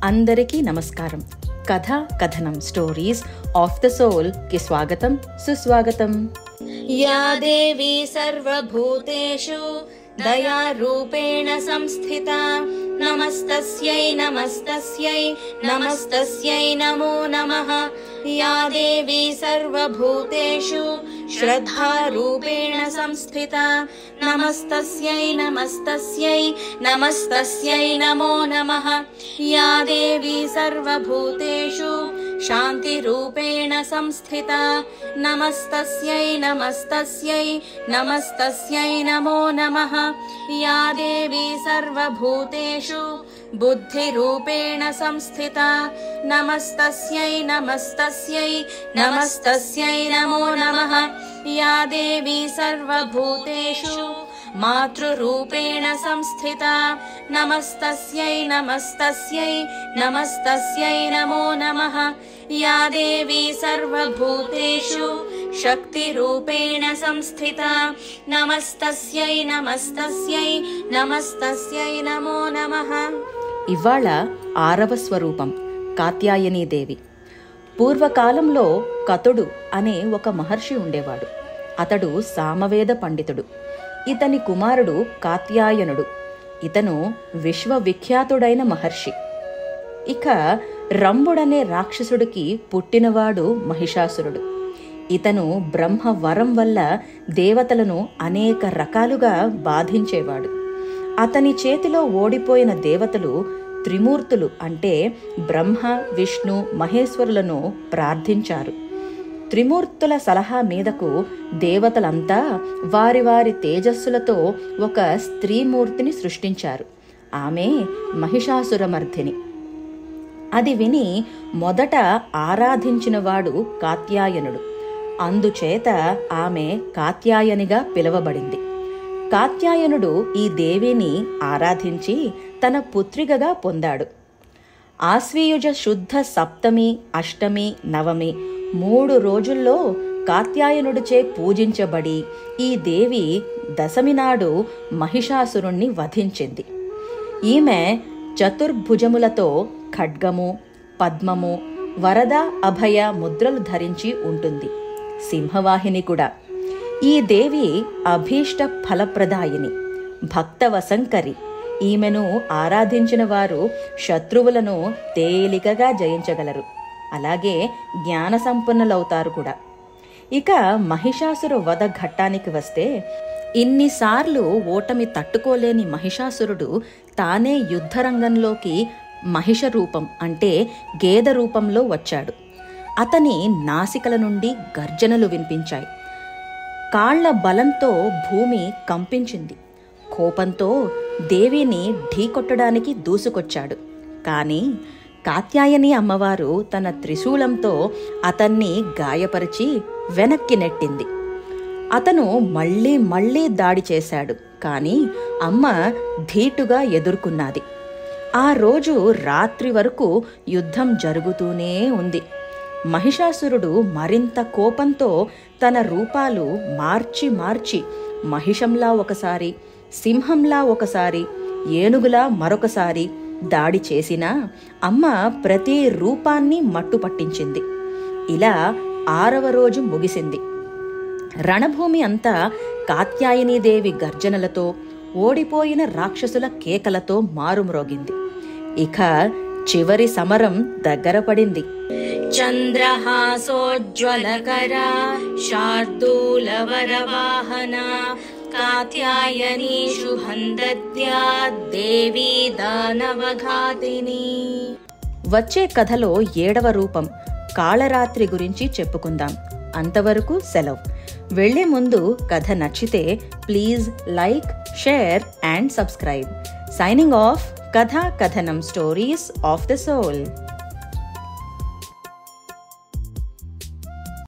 అందరికీ నమస్కారం. కథ కథనం స్టోరీస్ ఆఫ్ ద సోల్ కి స్వాగతం, సుస్వాగతం. యా దేవీ సర్వభూతేషు దయా రూపేణ సంస్థితా నమస్తస్యై నమస్తస్యై నమస్తస్యై నమో నమః. యా దేవీ సర్వభూతేషు శ్రద్ధా రూపేణ సంస్థితా నమస్తస్యై నమస్తస్యై నమస్తస్యై నమో నమః. యా దేవీ సర్వభూతేషు శాంతి రూపేణ సంస్థితా నమస్తస్యై నమస్తస్యై నమస్తస్యై నమో నమః. యా దేవీ సర్వభూతేషు బుద్ధి రూపేణ సంస్థితా నమస్తస్యై నమస్తస్యై నమస్తస్యై నమో నమః. యా దేవీ సర్వభూతేషు మాతృరూపేణ సంస్థితా నమస్తస్యై నమస్తస్యై నమస్తస్యై నమో నమః. యా దేవీ సర్వభూతేషు శక్తి రూపేణ సంస్థితా నమస్తస్యై నమస్తస్యై నమస్తస్యై నమో నమః. ఇవాళ 6వ స్వరూపం కాత్యాయనీదేవి. పూర్వకాలంలో కతుడు అనే ఒక మహర్షి ఉండేవాడు. అతడు సామవేద పండితుడు. ఇతని కుమారుడు కాత్యాయనుడు. ఇతను విశ్వవిఖ్యాతుడైన మహర్షి. ఇక రంభుడనే రాక్షసుడికి పుట్టినవాడు మహిషాసురుడు. ఇతను బ్రహ్మ వరం వల్ల దేవతలను అనేక రకాలుగా బాధించేవాడు. అతని చేతిలో ఓడిపోయిన దేవతలు త్రిమూర్తులు అంటే బ్రహ్మ, విష్ణు, మహేశ్వరులను ప్రార్థించారు. త్రిమూర్తుల సలహా మీదకు దేవతలంతా వారి వారి తేజస్సులతో ఒక స్త్రీమూర్తిని సృష్టించారు. ఆమె మహిషాసురమర్ధిని. అది విని మొదట ఆరాధించినవాడు కాత్యాయనుడు. అందుచేత ఆమె కాత్యాయనిగా పిలువబడింది. కాత్యాయనుడు ఈ దేవిని ఆరాధించి తన పుత్రికగా పొందాడు. ఆశ్వీయుజ శుద్ధ సప్తమి, అష్టమి, నవమి 3 రోజుల్లో కాత్యాయనుడిచే పూజించబడి ఈ దేవి దశమి నాడు మహిషాసురుణ్ణి వధించింది. ఈమె చతుర్భుజములతో ఖడ్గము, పద్మము, వరద, అభయ ముద్రలు ధరించి ఉంటుంది. సింహవాహిని కూడా. ఈ దేవి అభీష్ట ఫలప్రదాయిని, భక్తవశంకరి. ఈమెను ఆరాధించిన వారు శత్రువులను తేలికగా జయించగలరు. అలాగే జ్ఞాన సంపన్నులవుతారు కూడా. ఇక మహిషాసుర వధ ఘట్టానికి వస్తే, ఇన్నిసార్లు ఓటమి తట్టుకోలేని మహిషాసురుడు తానే యుద్ధరంగంలోకి మహిష రూపం అంటే గేద రూపంలో వచ్చాడు. అతని నాసికల నుండి గర్జనలు వినిపించాయి. కాళ్ల బలంతో భూమి కంపించింది. కోపంతో దేవిని ఢీకొట్టడానికి దూసుకొచ్చాడు. కాని కాత్యాయని అమ్మవారు తన త్రిశూలంతో అతన్ని గాయపరిచి వెనక్కి నెట్టింది. అతను మళ్లీ మళ్లీ దాడి చేశాడు. కాని అమ్మ ధీటుగా ఎదుర్కొన్నది. ఆ రోజు రాత్రి వరకు యుద్ధం జరుగుతూనే ఉంది. మహిషాసురుడు మరింత కోపంతో తన రూపాలు మార్చి మార్చి మహిషంలా ఒకసారి, సింహంలా ఒకసారి, ఏనుగులా మరొకసారి దాడి చేసినా అమ్మ ప్రతి రూపాన్ని మట్టుపట్టించింది. ఇలా 6వ రోజు ముగిసింది. రణభూమి అంతా కాత్యాయనీదేవి గర్జనలతో, ఓడిపోయిన రాక్షసుల కేకలతో మారుమ్రోగింది. ఇక చివరి సమరం దగ్గర పడింది. చంద్రహాసోజ్వలకరా శార్దూలవరవాహనా కాత్యాయనీ శుభం దద్యాత్ దేవీ దానవఘాతిని. వచ్చే కథలో 7వ రూపం కాళరాత్రి గురించి చెప్పుకుందాం. అంతవరకు సెలవు. వెళ్లే ముందు కథ నచ్చితే please like, share and subscribe. Signing off. కథ కథనం స్టోరీస్ ఆఫ్ ద సోల్.